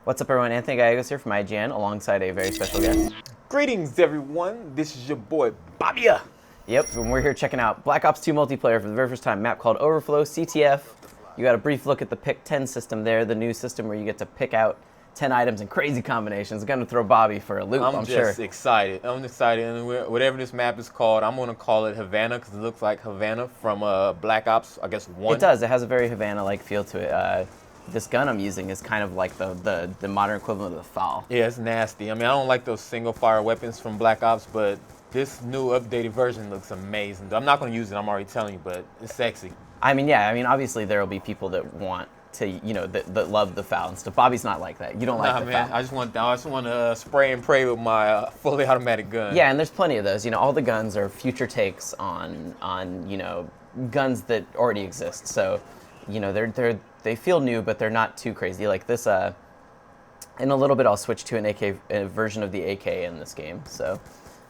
What's up, everyone? Anthony Gallegos here from IGN alongside a very special guest. Greetings, everyone. This is your boy, Bobia. Yep, and we're here checking out Black Ops 2 multiplayer for the very first time. Map called Overflow, CTF. You got a brief look at the Pick 10 system there, the new system where you get to pick out 10 items in crazy combinations. Going to throw Bobby for a loop, I'm sure. Excited. I'm excited. And whatever this map is called, I'm going to call it Havana because it looks like Havana from Black Ops, I guess, 1. It does. It has a very Havana-like feel to it. This gun I'm using is kind of like the modern equivalent of the FAL. Yeah, it's nasty. I mean, I don't like those single-fire weapons from Black Ops, but this new updated version looks amazing. I'm not going to use it, I'm already telling you, but it's sexy. I mean, yeah. I mean, obviously there will be people that want to, that love the FAL and stuff. Bobby's not like that. You don't like the man, FAL. I just want to spray and pray with my fully automatic gun. Yeah, and there's plenty of those. All the guns are future takes on guns that already exist. So, they feel new, but they're not too crazy. Like this, in a little bit, I'll switch to an AK version of the AK in this game. So,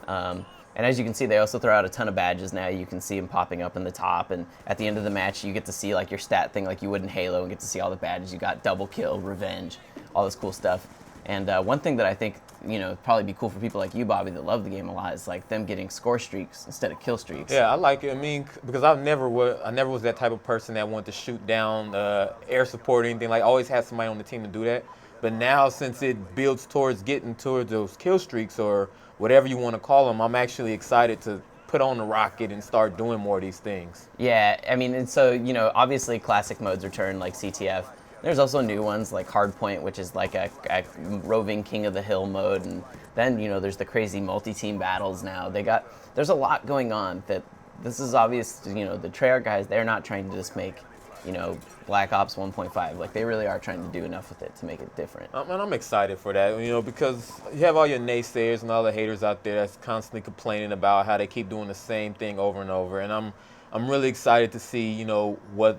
and as you can see, they also throw out a ton of badges now. You can see them popping up in the top, and at the end of the match, you get to see like your stat thing, like you would in Halo, and get to see all the badges you got: double kill, revenge, all this cool stuff. And one thing that I think probably be cool for people like you, Bobby, that love the game a lot, is like them getting score streaks instead of kill streaks. Yeah, I like it. I mean, because I never was that type of person that wanted to shoot down air support or anything. Like, I always had somebody on the team to do that. But now, since it builds towards getting towards those kill streaks or whatever you want to call them, I'm actually excited to put on the rocket and start doing more of these things. Yeah, I mean, and so obviously classic modes return like CTF. There's also new ones like Hardpoint, which is like a roving king of the hill mode, and then there's the crazy multi-team battles now. There's a lot going on. That this is obvious. The Treyarch guys, they're not trying to just make Black Ops 1.5. Like, they really are trying to do enough with it to make it different. And I'm excited for that, because you have all your naysayers and all the haters out there that's constantly complaining about how they keep doing the same thing over and over, and I'm really excited to see, what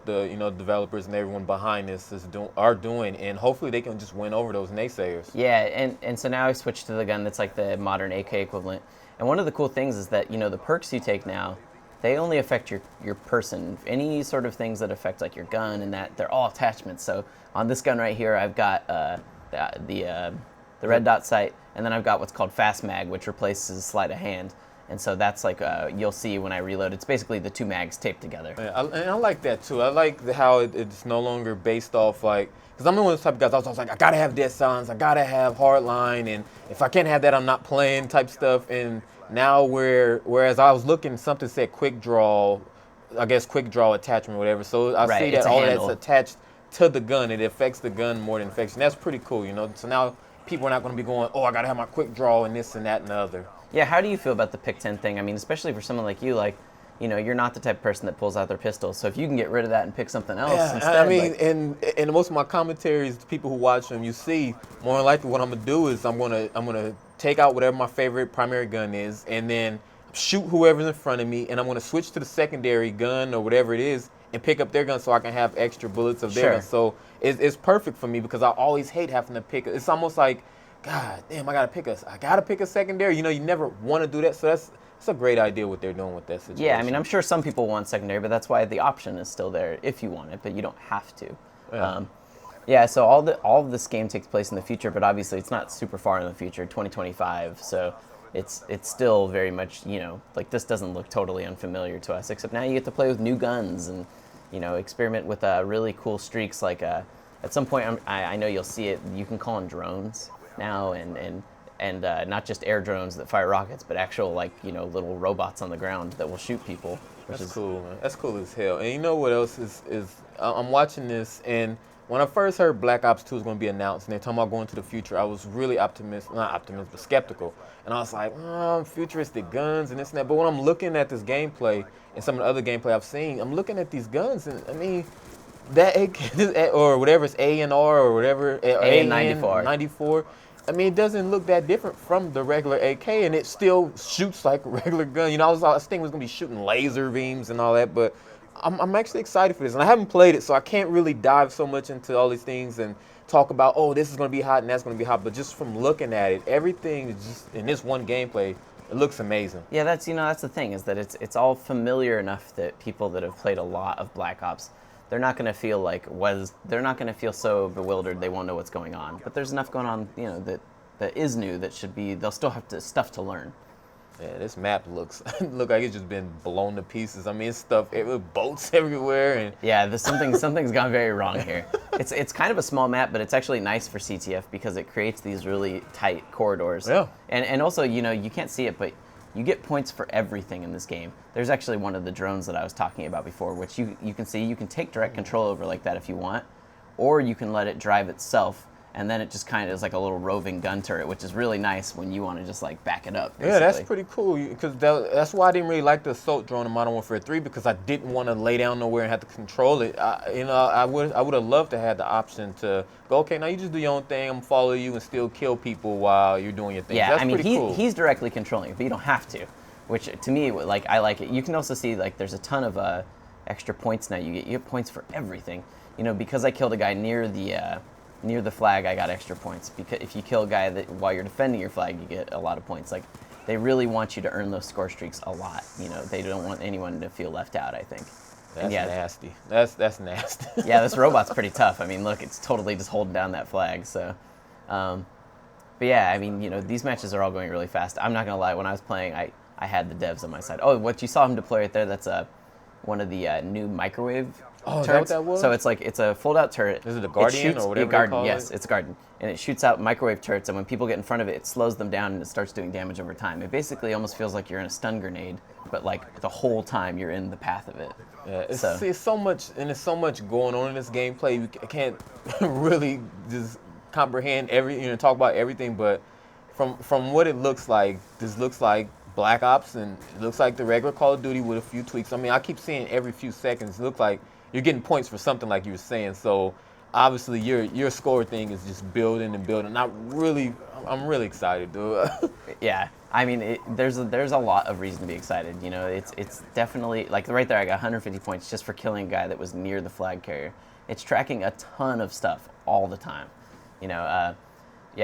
the developers and everyone behind this are doing, and hopefully they can just win over those naysayers. Yeah, and so now I switched to the gun that's like the modern AK equivalent. And one of the cool things is that, the perks you take now, they only affect your person. Any sort of things that affect like your gun and that, they're all attachments. So on this gun right here, I've got the red dot sight, and then I've got what's called fast mag, which replaces sleight of hand. And so that's like, you'll see when I reload, it's basically the two mags taped together. Yeah, and I like that too. I like how it's no longer based off like, because I'm one of those type of guys, I was like, I gotta have dead silence, I gotta have hardline, and if I can't have that, I'm not playing type stuff. And now whereas I was looking, something said quick draw, I guess quick draw attachment or whatever. So I see that all that's attached to the gun, it affects the gun more than affects. And that's pretty cool, So now people are not gonna be going, oh, I gotta have my quick draw and this and that and the other. Yeah, how do you feel about the Pick 10 thing? I mean, especially for someone like you, like, you're not the type of person that pulls out their pistol. So if you can get rid of that and pick something else instead. I mean, and most of my commentaries, the people who watch them, you see, more than likely what I'm gonna do is I'm gonna take out whatever my favorite primary gun is, and then shoot whoever's in front of me, and I'm gonna switch to the secondary gun or whatever it is, and pick up their gun so I can have extra bullets of their gun. So it's perfect for me because I always hate having to pick. It's almost like, God damn, I gotta pick a secondary. You never want to do that. So that's a great idea what they're doing with that situation. Yeah, I mean, I'm sure some people want secondary, but that's why the option is still there if you want it, but you don't have to. Yeah. So all of this game takes place in the future, but obviously it's not super far in the future, 2025. So it's still very much, like, this doesn't look totally unfamiliar to us, except now you get to play with new guns and, experiment with really cool streaks. Like at some point, I know you'll see it, you can call in drones now, and not just air drones that fire rockets, but actual, like, little robots on the ground that will shoot people. That's cool, man. That's cool as hell. And you know what else is I'm watching this, and when I first heard Black Ops 2 was going to be announced, and they're talking about going to the future, I was really not optimistic, but skeptical. And I was like, futuristic guns and this and that. But when I'm looking at this gameplay and some of the other gameplay I've seen, I'm looking at these guns, and I mean, that AK, or whatever, it's ANR or whatever, AN94. I mean, it doesn't look that different from the regular AK, and it still shoots like a regular gun. I was thinking it was going to be shooting laser beams and all that, but I'm actually excited for this. And I haven't played it, so I can't really dive so much into all these things and talk about, oh, this is going to be hot and that's going to be hot. But just from looking at it, everything is just, in this one gameplay, it looks amazing. Yeah, that's the thing, is that it's all familiar enough that people that have played a lot of Black Ops, they're not going to feel they're not going to feel so bewildered they won't know what's going on. But there's enough going on, that is new that should be. They'll still have stuff to learn. Yeah, this map looks look like it's just been blown to pieces. I mean, boats everywhere, and Yeah, something's gone very wrong here. It's kind of a small map, but it's actually nice for CTF because it creates these really tight corridors. Yeah. And also, you can't see it, but you get points for everything in this game. There's actually one of the drones that I was talking about before, which you can see. You can take direct control over like that if you want, or you can let it drive itself. And then it just kind of is like a little roving gun turret, which is really nice when you want to just like back it up. Basically. yeah, that's pretty cool. Because that's why I didn't really like the assault drone in Modern Warfare 3 because I didn't want to lay down nowhere and have to control it. I would have loved to have the option to go, okay, now you just do your own thing. I'm gonna follow you and still kill people while you're doing your thing. Yeah, That's I mean pretty cool. he's directly controlling it, but you don't have to. Which to me, like I like it. You can also see like there's a ton of extra points now. You get points for everything. Because I killed a guy near the flag, I got extra points. Because if you kill a guy while you're defending your flag, you get a lot of points. Like, they really want you to earn those score streaks a lot. They don't want anyone to feel left out, I think. That's nasty. That's nasty. Yeah, this robot's pretty tough. I mean, look, it's totally just holding down that flag. So, but yeah, I mean, these matches are all going really fast. I'm not gonna lie. When I was playing, I had the devs on my side. Oh, what you saw him deploy right there? That's one of the new microwave. Oh, is turrets. that what that was? So it's a fold-out turret. Is it a Guardian or whatever Guardian, they call yes, it? it's a Guardian. And it shoots out microwave turrets, and when people get in front of it, it slows them down and it starts doing damage over time. It basically almost feels like you're in a stun grenade, but like the whole time you're in the path of it. Yeah, it's so much, and there's so much going on in this gameplay. You can't really just comprehend talk about everything, but from what it looks like, this looks like Black Ops, and it looks like the regular Call of Duty with a few tweaks. I mean, I keep seeing every few seconds, it looks like you're getting points for something like you were saying. So obviously your score thing is just building and building. I'm really excited, dude. Yeah, I mean, there's a lot of reason to be excited. It's definitely like right there. I got 150 points just for killing a guy that was near the flag carrier. It's tracking a ton of stuff all the time. Yeah,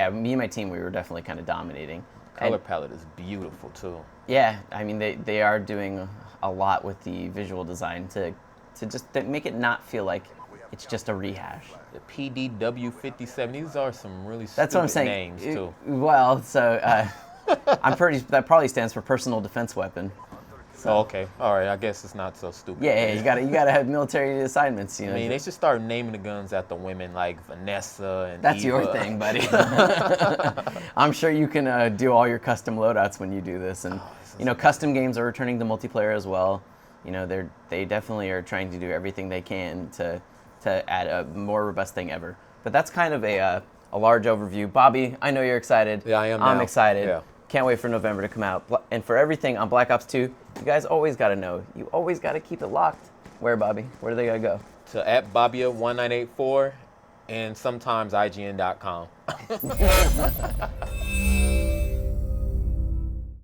me and my team, we were definitely kind of dominating. Color palette is beautiful too. Yeah, I mean they are doing a lot with the visual design to just make it not feel like it's just a rehash. The PDW57, these are some really That's what I'm stupid saying. names too. Well, so that probably stands for personal defense weapon. So. Oh, okay. All right. I guess it's not so stupid. Yeah, you gotta have military assignments. I mean, they should start naming the guns after women like Vanessa and That's Eva. your thing, buddy. I'm sure you can do all your custom loadouts when you do this, and custom games are returning to multiplayer as well. They definitely are trying to do everything they can to add a more robust thing ever. But that's kind of a large overview. Bobby, I know you're excited. Yeah, I am. I'm now. excited. Yeah. Can't wait for November to come out. And for everything on Black Ops 2, you guys always got to know. You always got to keep it locked. Where, Bobby? Where do they got to go? To @Bobbia1984 and sometimes IGN.com.